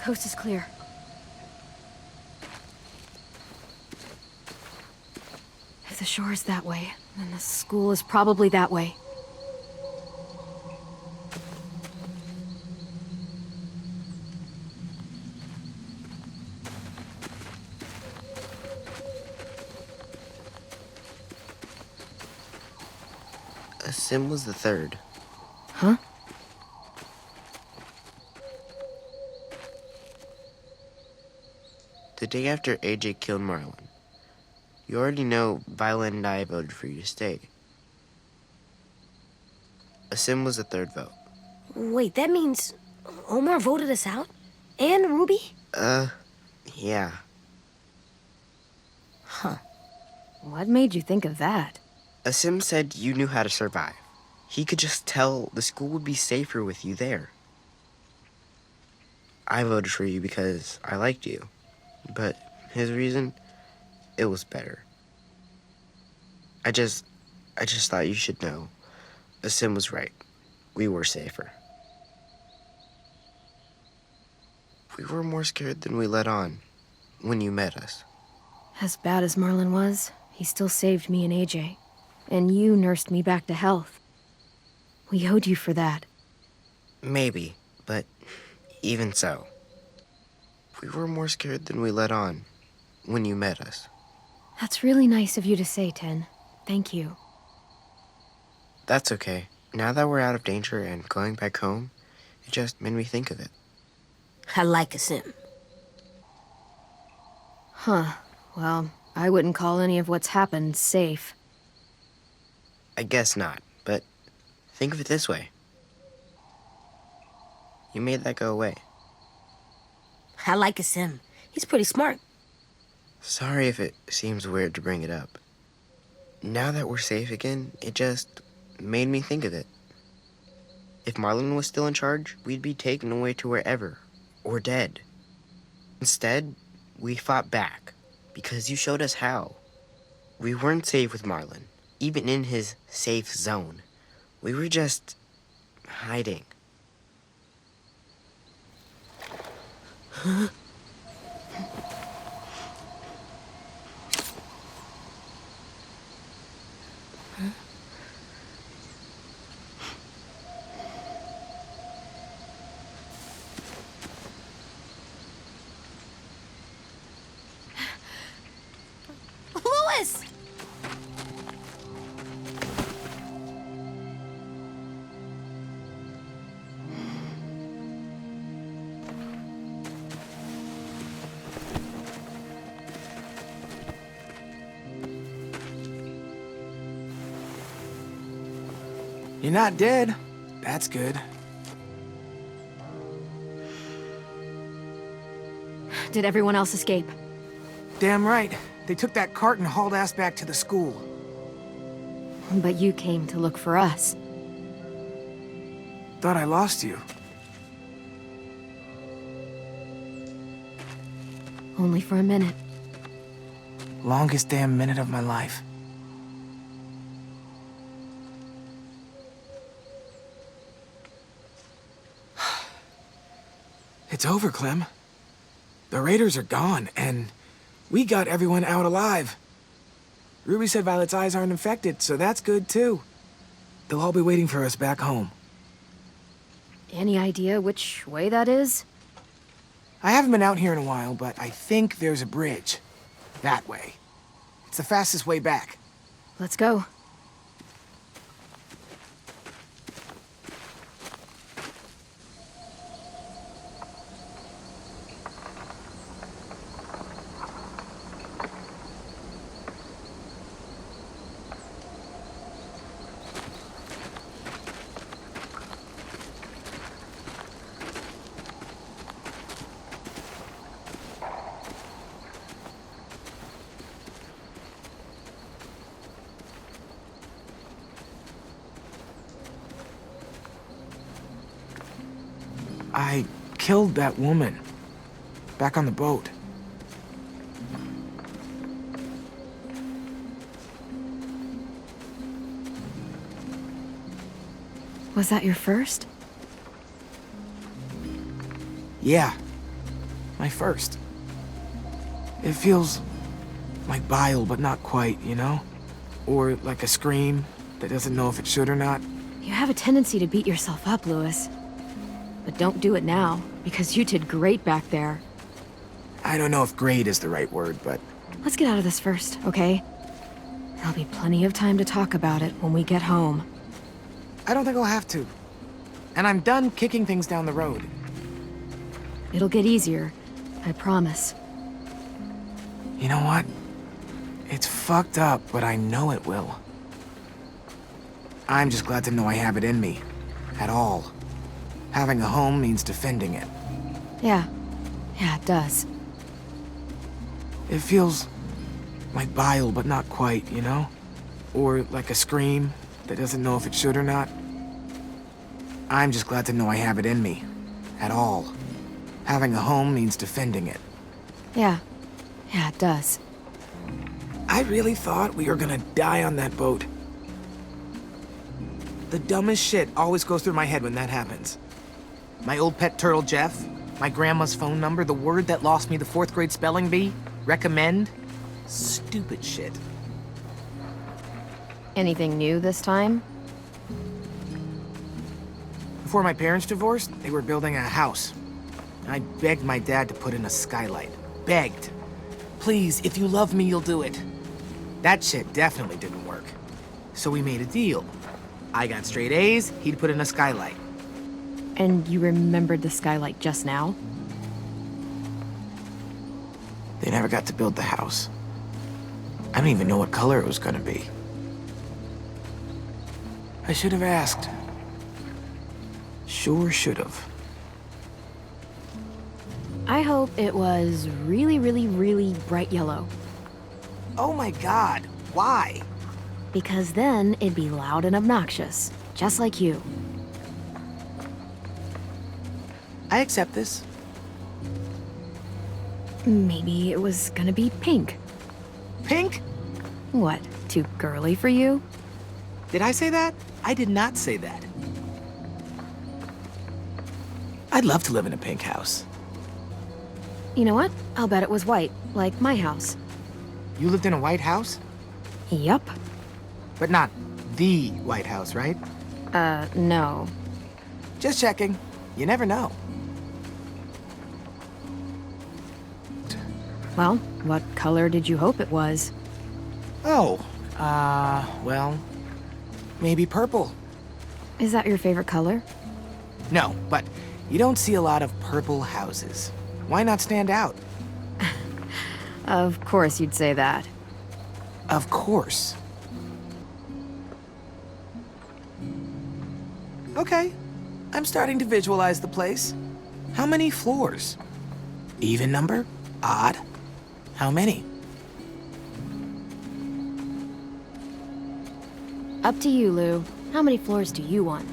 Coast is clear. If the shore is that way, then the school is probably that way. Sim was the third. Huh? The day after AJ killed Marlon. You already know Violet and I voted for you to stay. Sim was the third vote. Wait, that means Omar voted us out? And Ruby? Yeah. Huh. What made you think of that? Sim said you knew how to survive. He could just tell the school would be safer with you there. I voted for you because I liked you. But his reason, it was better. I just thought you should know. Sim was right. We were safer. We were more scared than we let on when you met us. As bad as Marlon was, he still saved me and AJ. And you nursed me back to health. We owed you for that. Maybe, but even so. We were more scared than we let on when you met us. That's really nice of you to say, Tenn. Thank you. That's okay. Now that we're out of danger and going back home, it just made me think of it. I like a sim. Huh. Well, I wouldn't call any of what's happened safe. I guess not, but think of it this way. You made that go away. I like a sim. He's pretty smart. Sorry if it seems weird to bring it up. Now that we're safe again, it just made me think of it. If Marlon was still in charge, we'd be taken away to wherever, or dead. Instead, we fought back, because you showed us how. We weren't safe with Marlon, even in his safe zone. We were just hiding. Louis! You're not dead. That's good. Did everyone else escape? Damn right. They took that cart and hauled ass back to the school. But you came to look for us. Thought I lost you. Only for a minute. Longest damn minute of my life. It's over, Clem. The raiders are gone, and we got everyone out alive. Ruby said Violet's eyes aren't infected, so that's good, too. They'll all be waiting for us back home. Any idea which way that is? I haven't been out here in a while, but I think there's a bridge. That way. It's the fastest way back. Let's go. I killed that woman. Back on the boat. Was that your first? Yeah. My first. It feels like bile, but not quite, you know? Or like a scream that doesn't know if it should or not. You have a tendency to beat yourself up, Louis. But don't do it now, because you did great back there. I don't know if great is the right word, but... Let's get out of this first, okay? There'll be plenty of time to talk about it when we get home. I don't think I'll have to. And I'm done kicking things down the road. It'll get easier, I promise. You know what? It's fucked up, but I know it will. I'm just glad to know I have it in me. At all. Having a home means defending it. Yeah. Yeah, it does. It feels like bile, but not quite, you know? Or like a scream that doesn't know if it should or not. I'm just glad to know I have it in me. At all. Having a home means defending it. Yeah. Yeah, it does. I really thought we were gonna die on that boat. The dumbest shit always goes through my head when that happens. My old pet turtle, Jeff. My grandma's phone number, the word that lost me the 4th grade spelling bee. Recommend. Stupid shit. Anything new this time? Before my parents divorced, they were building a house. I begged my dad to put in a skylight. Begged. Please, if you love me, you'll do it. That shit definitely didn't work. So we made a deal. I got straight A's, he'd put in a skylight. And you remembered the skylight just now? They never got to build the house. I don't even know what color it was gonna be. I should have asked. Sure should have. I hope it was really, really, really bright yellow. Oh my god, why? Because then it'd be loud and obnoxious, just like you. I accept this. Maybe it was gonna be pink. Pink? What, too girly for you? Did I say that? I did not say that. I'd love to live in a pink house. You know what? I'll bet it was white, like my house. You lived in a white house? Yup. But not the White House, right? No. Just checking. You never know. Well, what color did you hope it was? Oh, well, maybe purple. Is that your favorite color? No, but you don't see a lot of purple houses. Why not stand out? Of course you'd say that. Of course. Okay, I'm starting to visualize the place. How many floors? Even number? Odd? How many? Up to you, Lou. How many floors do you want?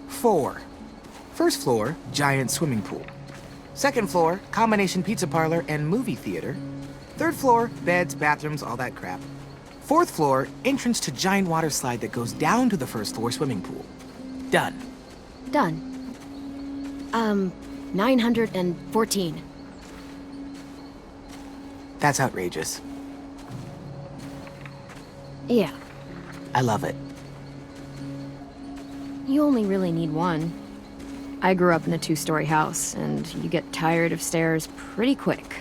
4. First floor, giant swimming pool. Second floor, combination pizza parlor and movie theater. Third floor, beds, bathrooms, all that crap. Fourth floor, entrance to giant water slide that goes down to the first floor swimming pool. Done. Done. 914. That's outrageous. Yeah, I love it. you only really need one. I grew up in a 2-story house, and you get tired of stairs pretty quick.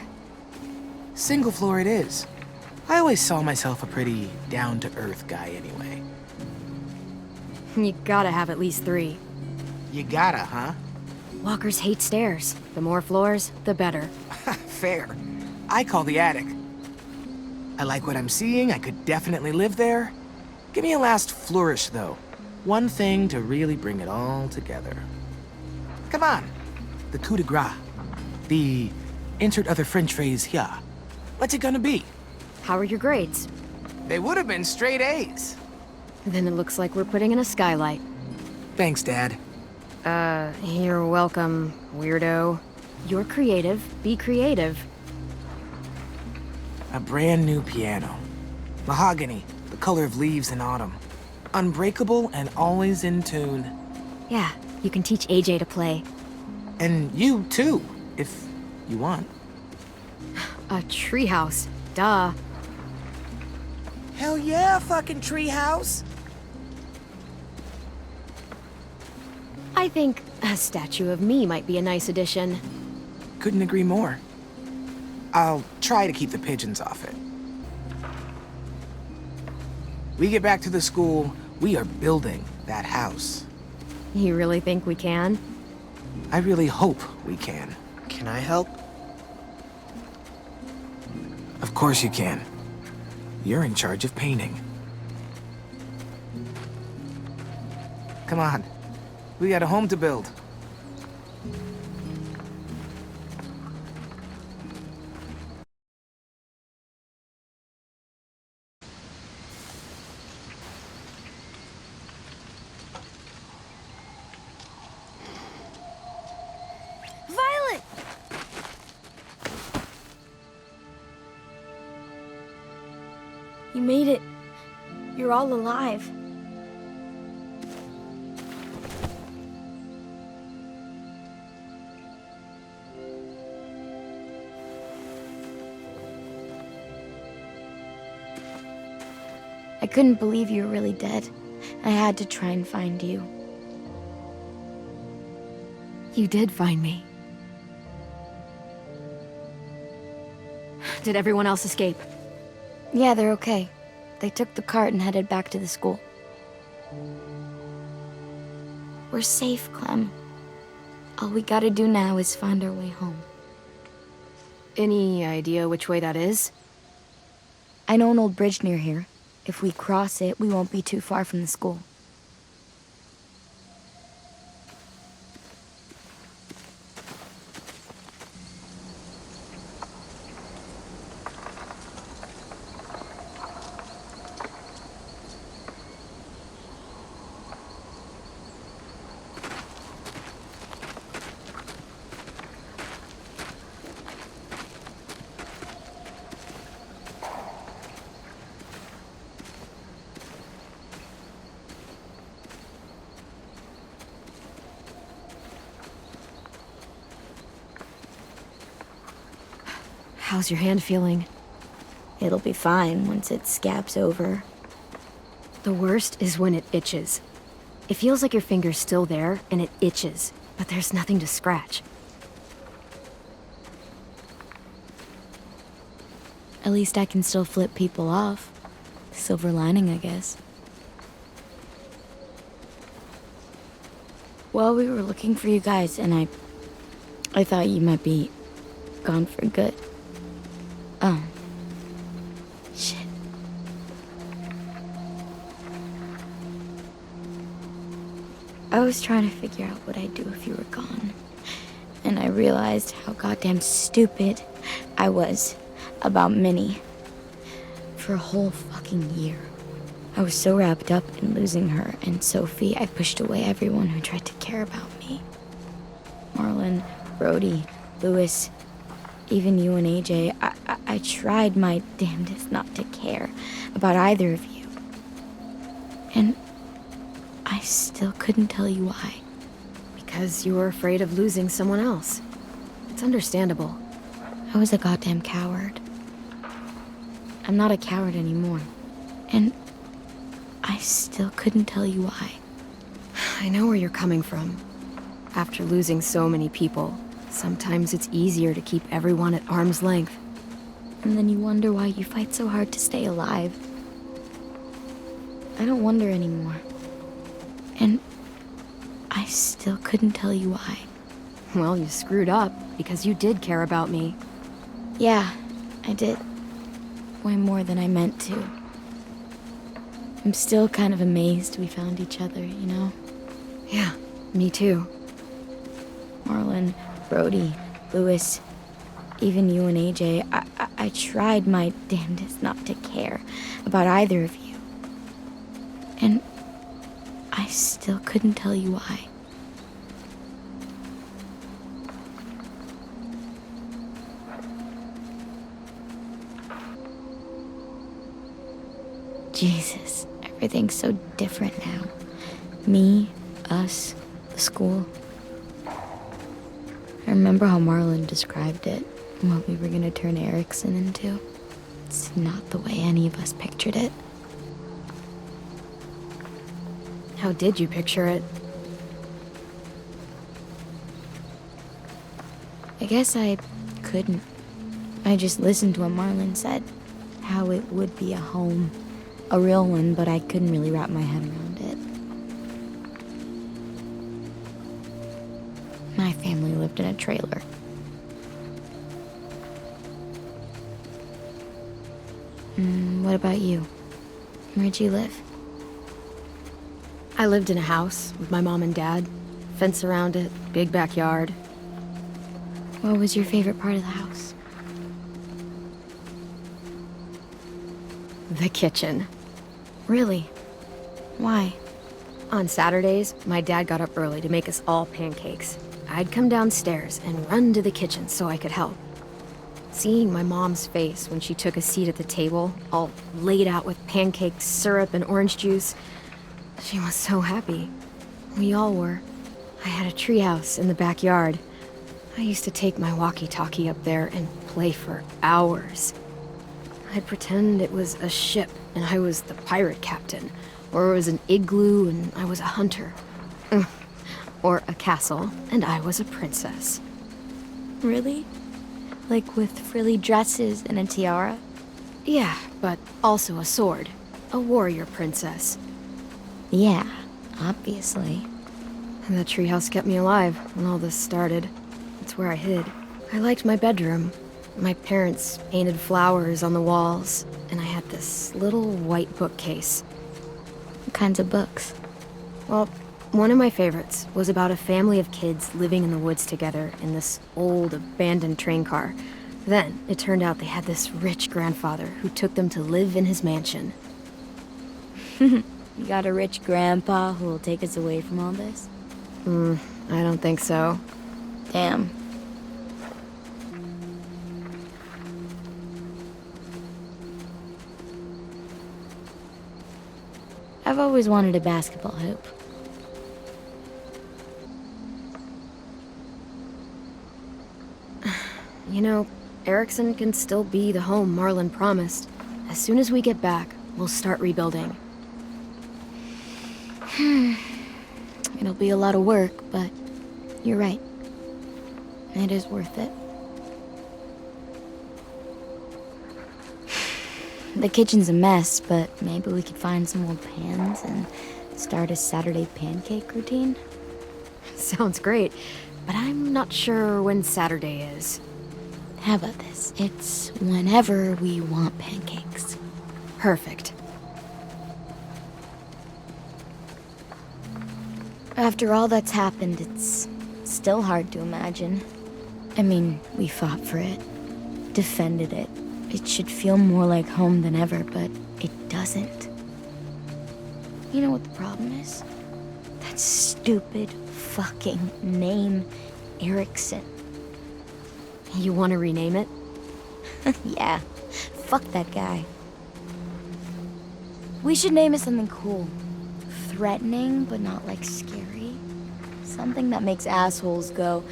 Single floor it is. I always saw myself a pretty down-to-earth guy anyway. You gotta have at least 3. You gotta, huh? Walkers hate stairs. The more floors, the better. Fair. I call the attic. I like what I'm seeing. I could definitely live there. Give me a last flourish, though. One thing to really bring it all together. Come on. The coup de grace. The insert other French phrase here. What's it gonna be? How are your grades? They would have been straight A's. Then it looks like we're putting in a skylight. Thanks, Dad. You're welcome, weirdo. You're creative. Be creative. A brand new piano. Mahogany, the color of leaves in autumn. Unbreakable and always in tune. Yeah, you can teach AJ to play. And you, too, if you want. A treehouse. Duh. Hell yeah, fucking treehouse! I think a statue of me might be a nice addition. Couldn't agree more. I'll try to keep the pigeons off it. We get back to the school, we are building that house. You really think we can? I really hope we can. Can I help? Of course you can. You're in charge of painting. Come on. We got a home to build. Violet! You made it. You're all alive. I couldn't believe you were really dead. I had to try and find you. You did find me. Did everyone else escape? Yeah, they're okay. They took the cart and headed back to the school. We're safe, Clem. All we gotta do now is find our way home. Any idea which way that is? I know an old bridge near here. If we cross it, we won't be too far from the school. How's your hand feeling? It'll be fine once it scabs over. The worst is when it itches. It feels like your finger's still there, and it itches, but there's nothing to scratch. At least I can still flip people off. Silver lining, I guess. Well, we were looking for you guys, and I thought you might be gone for good. Oh. Shit. I was trying to figure out what I'd do if you were gone. And I realized how goddamn stupid I was about Minnie. For a whole fucking year. I was so wrapped up in losing her and Sophie, I pushed away everyone who tried to care about me. Marlon, Brody, Louis, even you and AJ, I tried my damnedest not to care about either of you. And I still couldn't tell you why. Because you were afraid of losing someone else. It's understandable. I was a goddamn coward. I'm not a coward anymore. And I still couldn't tell you why. I know where you're coming from. After losing so many people, sometimes it's easier to keep everyone at arm's length. And then you wonder why you fight so hard to stay alive. I don't wonder anymore. And I still couldn't tell you why. Well, you screwed up, because you did care about me. Yeah, I did. Way more than I meant to. I'm still kind of amazed we found each other, you know? Yeah, me too. Marlon, Brody, Louis, even you and AJ, I tried my damnedest not to care about either of you. And I still couldn't tell you why. Jesus, everything's so different now. Me, us, the school. remember how Marlon described it, what we were gonna turn Erickson into. It's not the way any of us pictured it. How did you picture it? I guess I couldn't. I just listened to what Marlon said. How it would be a home. A real one, but I couldn't really wrap my head around it. My family lived in a trailer. What about you? Where'd you live? I lived in a house with my mom and dad. Fence around it, big backyard. What was your favorite part of the house? The kitchen. Really? Why? On Saturdays, my dad got up early to make us all pancakes. I'd come downstairs and run to the kitchen so I could help. Seeing my mom's face when she took a seat at the table, all laid out with pancakes, syrup, and orange juice, she was so happy. We all were. I had a treehouse in the backyard. I used to take my walkie-talkie up there and play for hours. I'd pretend it was a ship and I was the pirate captain, or it was an igloo and I was a hunter. Or a castle and I was a princess. Really? Like with frilly dresses and a tiara? Yeah, but also a sword. A warrior princess. Yeah, obviously. And the treehouse kept me alive when all this started. It's where I hid. I liked my bedroom. My parents painted flowers on the walls, and I had this little white bookcase. What kinds of books? Well, one of my favorites was about a family of kids living in the woods together in this old, abandoned train car. Then, it turned out they had this rich grandfather who took them to live in his mansion. You got a rich grandpa who will take us away from all this? I don't think so. Damn. I've always wanted a basketball hoop. You know, Erickson can still be the home Marlon promised. As soon as we get back, we'll start rebuilding. It'll be a lot of work, but you're right. It is worth it. The kitchen's a mess, but maybe we could find some old pans and start a Saturday pancake routine. Sounds great, but I'm not sure when Saturday is. How about this? It's whenever we want pancakes. Perfect. After all that's happened, it's still hard to imagine. I mean, we fought for it, defended it. It should feel more like home than ever, but it doesn't. You know what the problem is? That stupid fucking name, Erickson. You want to rename it? Yeah, fuck that guy. We should name it something cool. Threatening, but not like scary. Something that makes assholes go,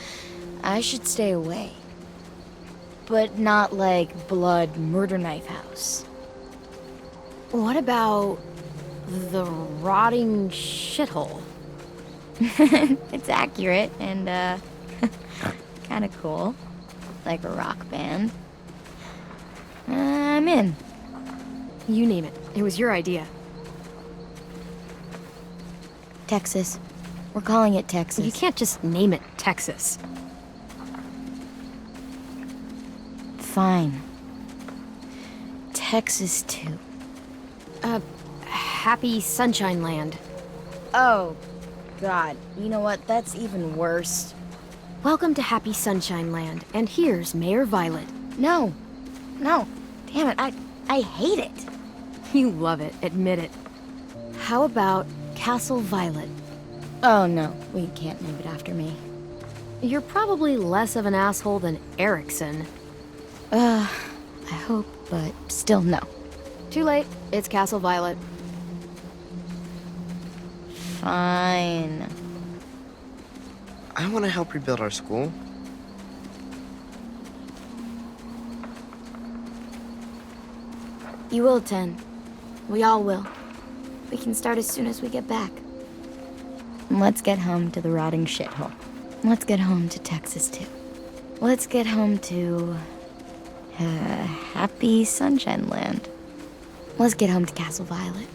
I should stay away. But not like Blood Murder Knife House. What about the Rotting Shithole? It's accurate and, kinda cool. Like a rock band. I'm in. You name it. It was your idea. Texas. We're calling it Texas. You can't just name it Texas. Fine. Texas, too. Happy Sunshine Land. Oh, God. You know what? That's even worse. Welcome to Happy Sunshine Land, and here's Mayor Violet. No. No. Damn it. I hate it. You love it, admit it. How about Castle Violet? Oh, no. We can't name it after me. You're probably less of an asshole than Erickson. I hope, but still no. Too late. It's Castle Violet. Fine. I want to help rebuild our school. You will, Tenn. We all will. We can start as soon as we get back. Let's get home to the rotting shithole. Let's get home to Texas, too. Let's get home to... happy Sunshine Land. Let's get home to Castle Violet.